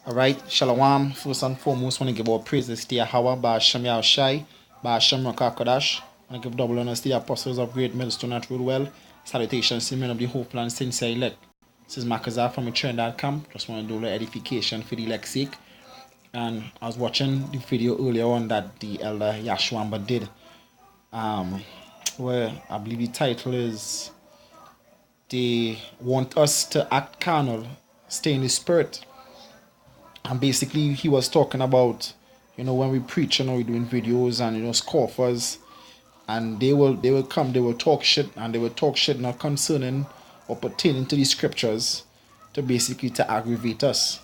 Alright, Shalom. First and foremost, want to give our praises to Yahweh, Ba'ashem Yahushai, Ba'ashem Rakakadash. I want to give double honors to the apostles of Great Millstone at Roadwell. Salutations to the men of the hope and sincere elect. This is Makazar from a Trinidad camp. Just want to do a little edification for the elect's sake. And I was watching the video earlier on that the elder Yashwamba did. Where I believe the title is They Want Us to Act Carnal, Stay in the Spirit. And basically he was talking about, when we preach, we're doing videos and, scoffers, and they will come, they will talk shit, and they will talk shit not concerning or pertaining to the scriptures to aggravate us.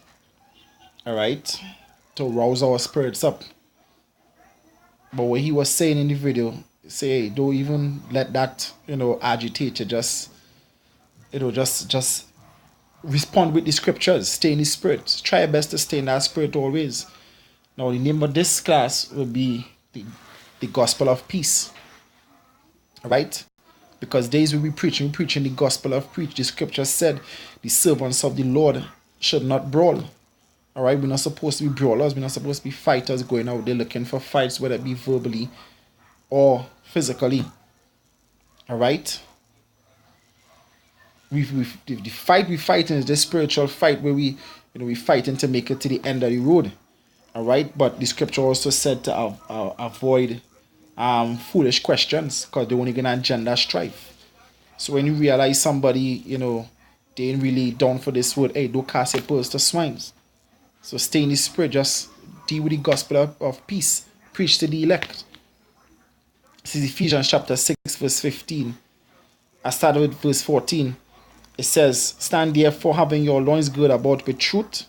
Alright? To rouse our spirits up. But what he was saying in the video, say, hey, don't even let that, agitate you. Just respond with the scriptures. Stay in the spirit. Try your best to stay in that spirit always. Now, the name of this class will be the gospel of peace. Right? Because days we'll be preaching the gospel of peace. The scripture said the servants of the Lord should not brawl. Alright? We're not supposed to be brawlers. We're not supposed to be fighters going out there looking for fights, whether it be verbally or physically. Alright? The fight we fighting is this spiritual fight where we fighting to make it to the end of the road. Alright? But the scripture also said to avoid foolish questions, because they're only going to engender strife. So when you realize somebody, they ain't really down for this word, hey, don't cast your pearls to swines. So stay in the spirit, just deal with the gospel of peace. Preach to the elect. This is Ephesians chapter 6, verse 15. I started with verse 14. It says, stand therefore having your loins girded about with truth,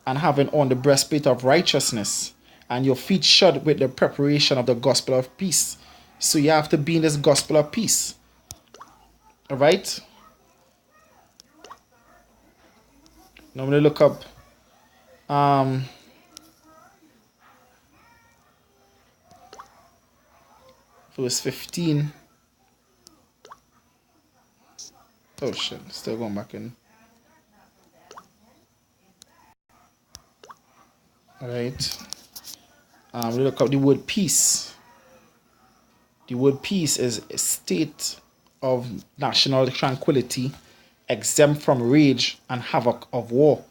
and having on the breastplate of righteousness, and your feet shod with the preparation of the gospel of peace. So you have to be in this gospel of peace. Alright? Now I'm going to look up verse 15. Oh shit, still going back in. Alright. We look up the word peace. The word peace is a state of national tranquility, exempt from rage and havoc of war.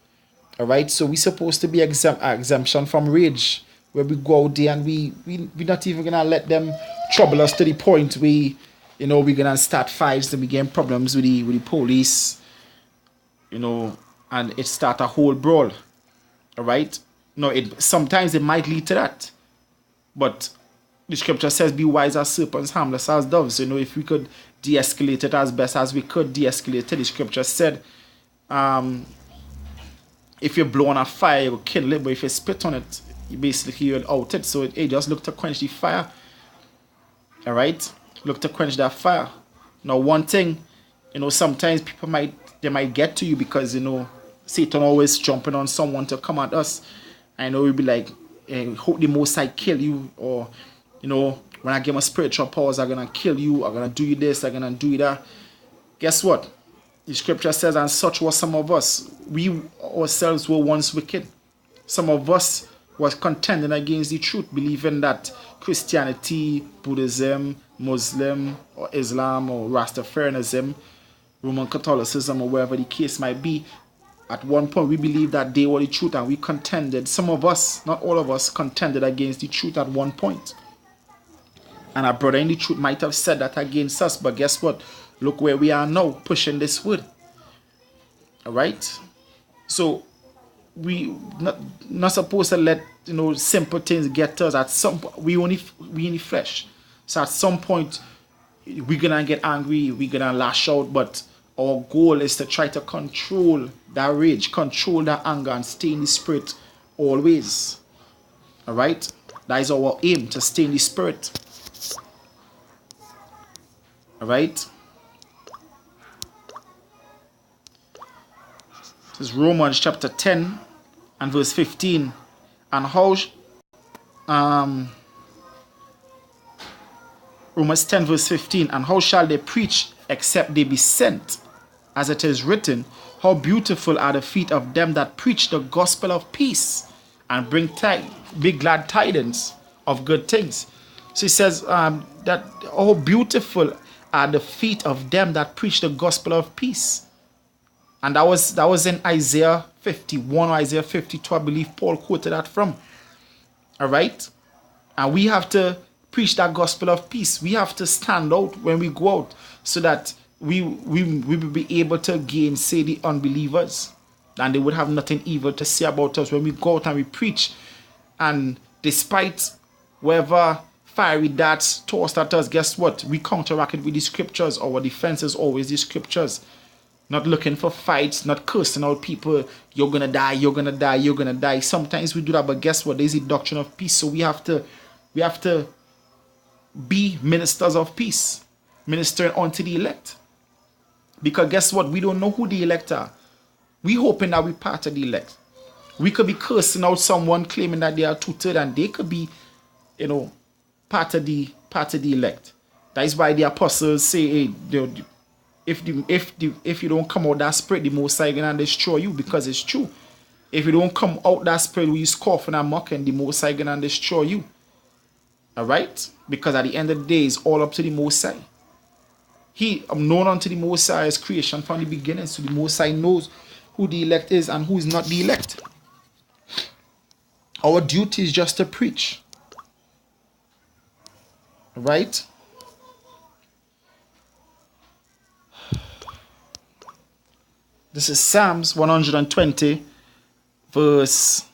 Alright, so we're supposed to be exemption from rage, where we go out there and we're not even gonna let them trouble us to the point where we're gonna start fights and we get problems with the police, and it start a whole brawl. Alright? No, sometimes it might lead to that. But the scripture says, be wise as serpents, harmless as doves. If we could de-escalate it as best as we could de-escalate it, the scripture said, if you blow on a fire, you will kindle it, but if you spit on it, you'll out it. So just look to quench the fire. Alright? Look to quench that fire. Now, one thing, sometimes people might get to you because, Satan always jumping on someone to come at us. I know we'll be like, hope the Most High kill you, or, when I get my spiritual powers, I'm going to kill you, I'm going to do you this, I'm going to do you that. Guess what? The scripture says, and such were some of us. We ourselves were once wicked. Some of us was contending against the truth, believing that Christianity, Buddhism, Muslim, or Islam, or Rastafarianism, Roman Catholicism, or wherever the case might be, at one point we believed that they were the truth, and we contended. Some of us, not all of us, contended against the truth at one point. And our brother in the truth might have said that against us, but guess what? Look where we are now, pushing this word. Alright? So we not supposed to let simple things get to us. At some point, we in the flesh. So at some point we're gonna get angry, we're gonna lash out, but our goal is to try to control that rage, control that anger, and stay in the spirit always. Alright? That is our aim, to stay in the spirit. Alright? This is Romans chapter 10 and verse 15. And how Romans 10 verse 15. And how shall they preach except they be sent? As it is written, How beautiful are the feet of them that preach the gospel of peace and bring big glad tidings of good things. So he says that how beautiful are the feet of them that preach the gospel of peace. And that was in Isaiah 51 or Isaiah 52, I believe Paul quoted that from. All right? And we have to preach that gospel of peace. We have to stand out when we go out so that we will be able to gainsay the unbelievers. And they would have nothing evil to say about us when we go out and we preach. And despite whatever fiery darts tossed at us, guess what? We counteract it with the scriptures. Our defense is always the scriptures. Not looking for fights, not cursing out people. You're going to die, you're going to die, you're going to die. Sometimes we do that, but guess what? There's a doctrine of peace. So we have to be ministers of peace, ministering unto the elect. Because guess what? We don't know who the elect are. We hoping that we're part of the elect. We could be cursing out someone claiming that they are tutored, and they could be, part of the elect. That is why the apostles say, hey, if you don't come out that spirit, the Most High gonna destroy you, because it's true. If you don't come out that spirit where you scoffing and mocking, the Most High gonna destroy you. Alright? Because at the end of the day, it's all up to the Most High. He known unto the Most High as creation from the beginning, so the Most High knows who the elect is and who is not the elect. Our duty is just to preach. Right? This is Psalms 120, verse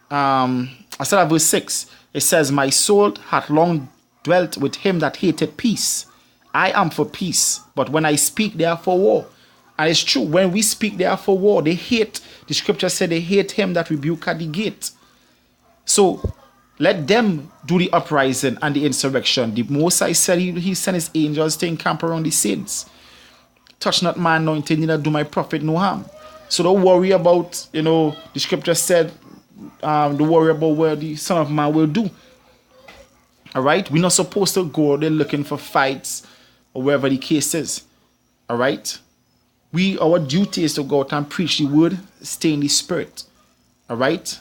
6. It says, my soul hath long dwelt with him that hated peace. I am for peace, but when I speak, they are for war. And it's true, when we speak, they are for war. They hate, the scripture said they hate him that rebuke at the gate. So let them do the uprising and the insurrection. The Most High said he sent his angels to encamp around the saints. Touch not my anointing, neither do my prophet no harm. So don't worry about, the scripture said, don't worry about what the Son of Man will do. All right? We're not supposed to go there looking for fights or wherever the case is. All right? Our duty is to go out and preach the word, stay in the spirit. All right?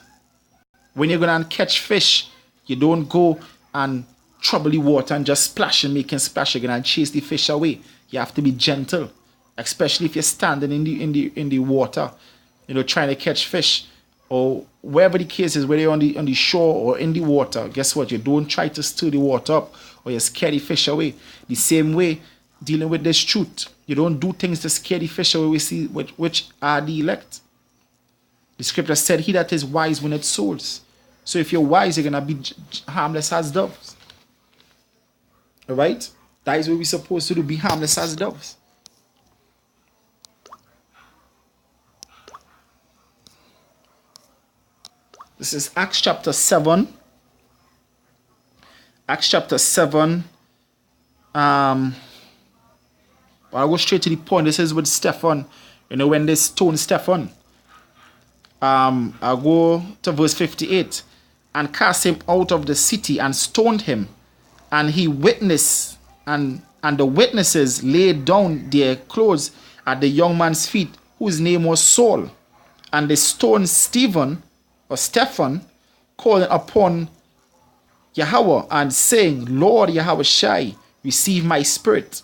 When you're going to catch fish, you don't go and trouble the water and just splash and make it splash again and chase the fish away. You have to be gentle, especially if you're standing in the water, trying to catch fish, or wherever the case is, whether you're on the shore or in the water. Guess what? You don't try to stir the water up or you scare the fish away. The same way, dealing with this truth, you don't do things to scare the fish away, which are the elect. The scripture said, he that is wise winneth souls. So if you're wise, you're going to be harmless as doves. All right? That is what we're supposed to do, be harmless as doves. This is Acts chapter 7. Acts chapter 7. I'll go straight to the point. This is with Stephen. When they stoned Stephen. I'll go to verse 58. And cast him out of the city and stoned him. And he witnessed, and the witnesses laid down their clothes at the young man's feet, whose name was Saul. And they stoned Stephen, calling upon Yahweh and saying, Lord Yahweh Shai, receive my spirit.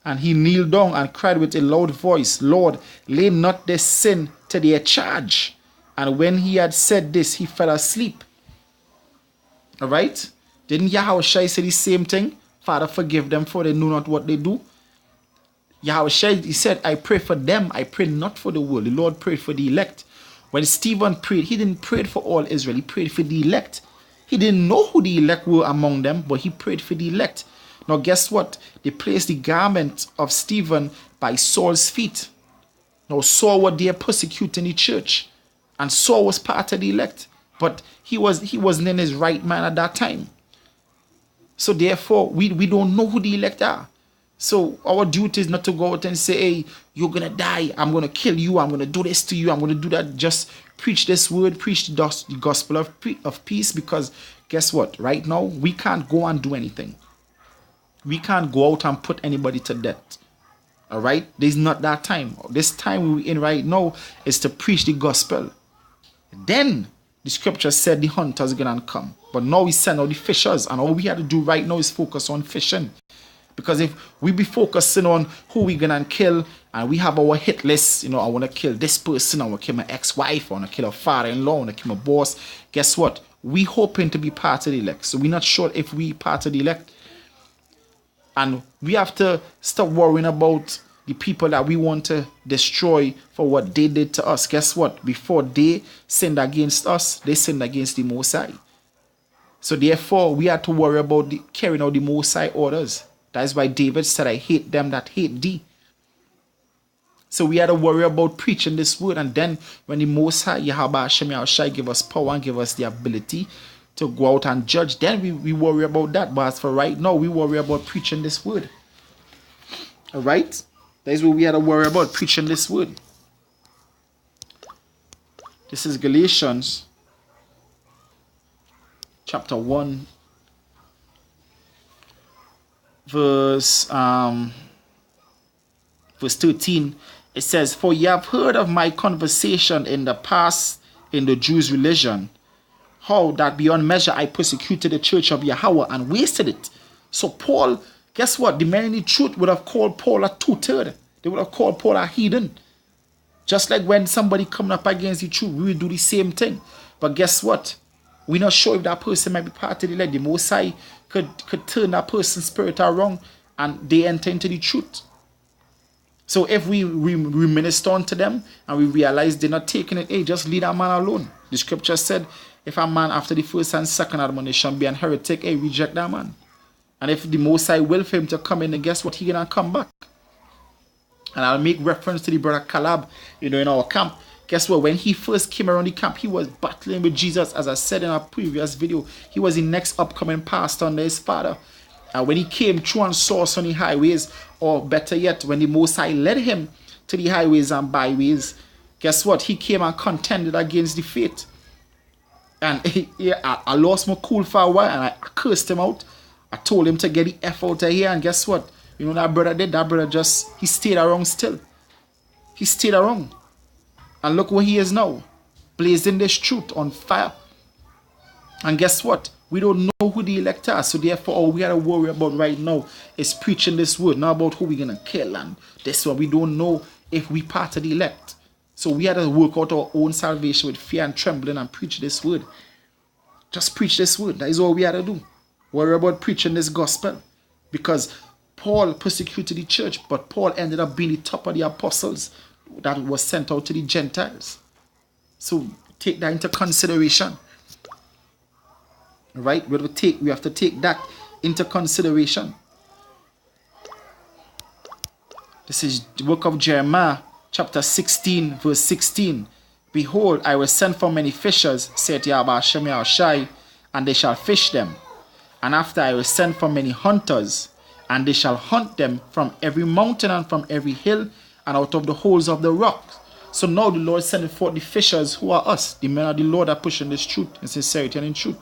And he kneeled down and cried with a loud voice, Lord, lay not this sin to their charge. And when he had said this, he fell asleep. All right? Didn't Yahweh Shai say the same thing? Father, forgive them, for they know not what they do. Yahweh Shai, he said, I pray for them. I pray not for the world. The Lord prayed for the elect. When Stephen prayed, he didn't pray for all Israel. He prayed for the elect. He didn't know who the elect were among them, but he prayed for the elect. Now guess what? They placed the garment of Stephen by Saul's feet. Now Saul was there persecuting the church. And Saul was part of the elect. But he wasn't in his right mind at that time. So therefore, we don't know who the elect are. So our duty is not to go out and say, hey, you're going to die. I'm going to kill you. I'm going to do this to you. I'm going to do that. Just preach this word. Preach the gospel of peace. Because guess what? Right now, we can't go and do anything. We can't go out and put anybody to death. All right, there's not that time. This time we're in right now is to preach the gospel. Then the scripture said the hunters are gonna come, but now we send out the fishers, and all we have to do right now is focus on fishing. Because if we be focusing on who we gonna kill, and we have our hit list, I want to kill this person, I want to kill my ex-wife, I want to kill a father-in-law, I want to kill my boss. Guess what? We hoping to be part of the elect, so we're not sure if we part of the elect. And we have to stop worrying about the people that we want to destroy for what they did to us. Guess what? Before they sinned against us, they sinned against the Most High. So therefore, we have to worry about carrying out the Most High orders. That is why David said, I hate them that hate thee. So we had to worry about preaching this word. And then when the Most High, Yahweh Hashem Yahushai, give us power and give us the ability to go out and judge, then we worry about that. But as for right now, we worry about preaching this word. All right? That is what we had to worry about, preaching this word. This is Galatians chapter 1, verse 13. It says, for ye have heard of my conversation in the past in the Jews' religion, how that beyond measure I persecuted the church of Yahweh and wasted it. So Paul, guess what? The men in the truth would have called Paul a two-third. They would have called Paul a heathen. Just like when somebody coming up against the truth, we will do the same thing. But guess what? We're not sure if that person might be part of the elect. The Most High could turn that person's spirit around and they enter into the truth. So if we minister unto them and we realize they're not taking it, hey, just leave that man alone. The scripture said, if a man after the first and second admonition be an heretic, hey, reject that man. And if the Most High will for him to come in, then guess what? He gonna come back. And I'll make reference to the brother Caleb, in our camp. Guess what? When he first came around the camp, he was battling with Jesus. As I said in our previous video, he was the next upcoming pastor under his father. And when he came through and saw us on the highways, or better yet, when the Most High led him to the highways and byways, guess what? He came and contended against the faith. And I lost my cool for a while and I cursed him out. I told him to get the F out of here. And guess what? That brother did? That brother he stayed around still. He stayed around. And look where he is now. Blazing this truth on fire. And guess what? We don't know who the elect are. So therefore, all we got to worry about right now is preaching this word. Not about who we're going to kill. And this one, we don't know if we part of the elect. So we had to work out our own salvation with fear and trembling and preach this word. Just preach this word. That is all we had to do. Worry about preaching this gospel. Because Paul persecuted the church, but Paul ended up being the top of the apostles that was sent out to the Gentiles. So take that into consideration. Right? We have to take that into consideration. This is the book of Jeremiah, chapter 16, verse 16. Behold, I will send for many fishers, saith Yahweh Hashem Yahushai, and they shall fish them. And after I will send for many hunters, and they shall hunt them from every mountain and from every hill and out of the holes of the rocks. So now the Lord sending forth the fishers, who are us, the men of the Lord, are pushing this truth in sincerity and in truth,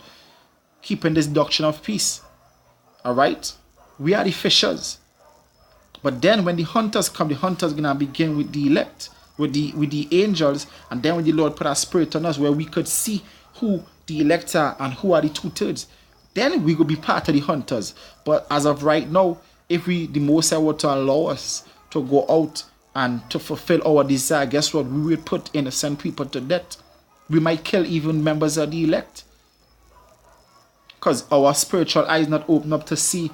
keeping this doctrine of peace. All right? We are the fishers. But then when the hunters come, the hunters going to begin with the elect, with the angels, and then when the Lord put our spirit on us where we could see who the elect are and who are the two-thirds, then we will be part of the hunters. But as of right now, if the Most High were to allow us to go out and to fulfill our desire, guess what? We will put innocent people to death. We might kill even members of the elect. Because our spiritual eyes not open up to see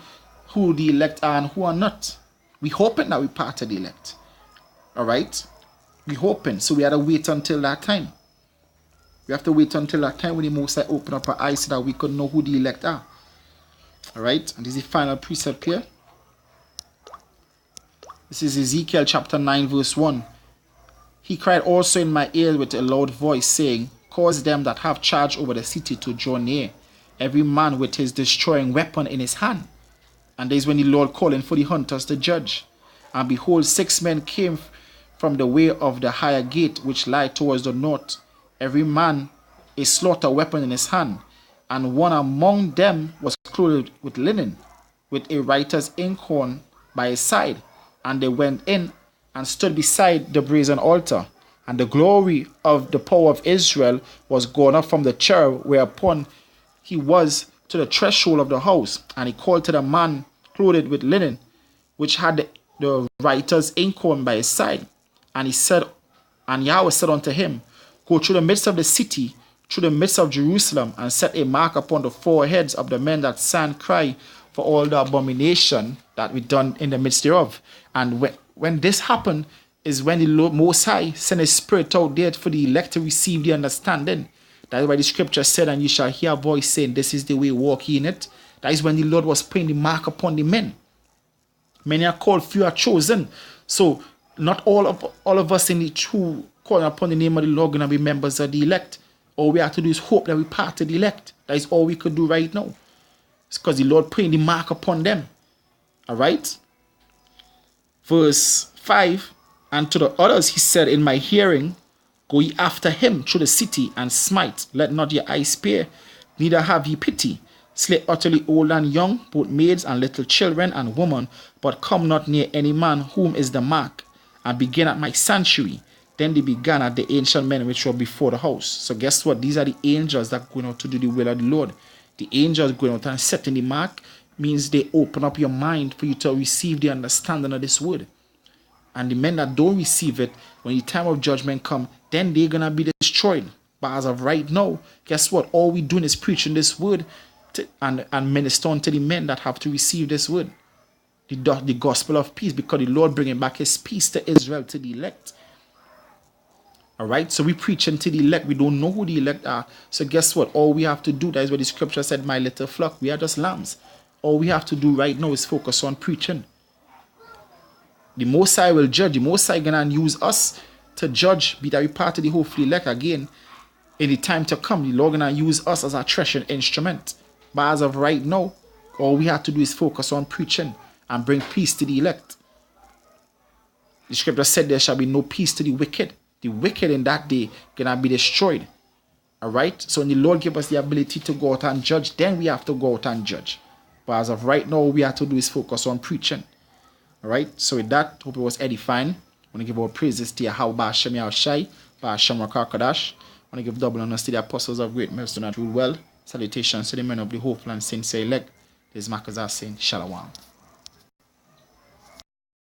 who the elect are and who are not. We hoping that we part of the elect. Alright? We hoping. So we have to wait until that time. We have to wait until that time when the Most High open up our eyes so that we could know who the elect are. Alright? And this is the final precept here. This is Ezekiel chapter 9 verse 1. He cried also in my ear with a loud voice, saying, cause them that have charge over the city to draw near, every man with his destroying weapon in his hand. And this is when the Lord calling for the hunters to judge. And behold, 6 men came from the way of the higher gate, which lie towards the north, every man a slaughter weapon in his hand. And one among them was clothed with linen, with a writer's inkhorn by his side. And they went in and stood beside the brazen altar. And the glory of the power of Israel was gone up from the cherub whereupon he was to the threshold of the house. And he called to the man clothed with linen, which had the writer's inkhorn by his side. And he said, and Yahweh said unto him, Go through the midst of the city, through the midst of Jerusalem, and set a mark upon the foreheads of the men that stand cry for all the abomination that we done in the midst thereof. And when this happened, is when the Lord Most High sent his spirit out there for the elect to receive the understanding. That is why the scripture said, and you shall hear a voice saying, This is the way, walk ye in it. That is when the Lord was putting the mark upon the men. Many are called, few are chosen. So not all of us in the true calling upon the name of the Lord going to be members of the elect. All we have to do is hope that we part of the elect. That is all we could do right now. It's because the Lord putting the mark upon them. Alright? Verse 5. And to the others he said, In my hearing, go ye after him through the city, and smite. Let not your eyes spare, neither have ye pity. Slay utterly old and young, both maids and little children and women, but come not near any man whom is the mark, and begin at my sanctuary. Then they began at the ancient men which were before the house. So guess what? These are the angels that are going out to do the will of the Lord. The angels going out and setting the mark means they open up your mind for you to receive the understanding of this word. And the men that don't receive it, when the time of judgment come, then they're going to be destroyed. But as of right now, guess what? All we're doing is preaching this word and ministering to the men that have to receive this word. The gospel of peace, because the Lord bringing back his peace to Israel, to the elect. Alright, so we preaching to the elect. We don't know who the elect are. So guess what? All we have to do, that is what the scripture said, my little flock, we are just lambs. All we have to do right now is focus on preaching. The Most High will judge. The Most High gonna use us to judge, be that we part of the hopefully elect again. In the time to come, the Lord gonna use us as a treasured instrument. But as of right now, all we have to do is focus on preaching and bring peace to the elect. The scripture said there shall be no peace to the wicked. The wicked in that day gonna be destroyed. Alright? So when the Lord give us the ability to go out and judge, then we have to go out and judge. But as of right now, all we have to do is focus on preaching. Alright? So with that, hope it was edifying. I want to give our praises to Yahweh Ba'Shem Yahushai, Ba'Shem Rakakadash. I want to give double honors to the apostles of great mercy that rule well. Salutations to the men of the hopeful and sincere elect. This is Makazah saying Shalom.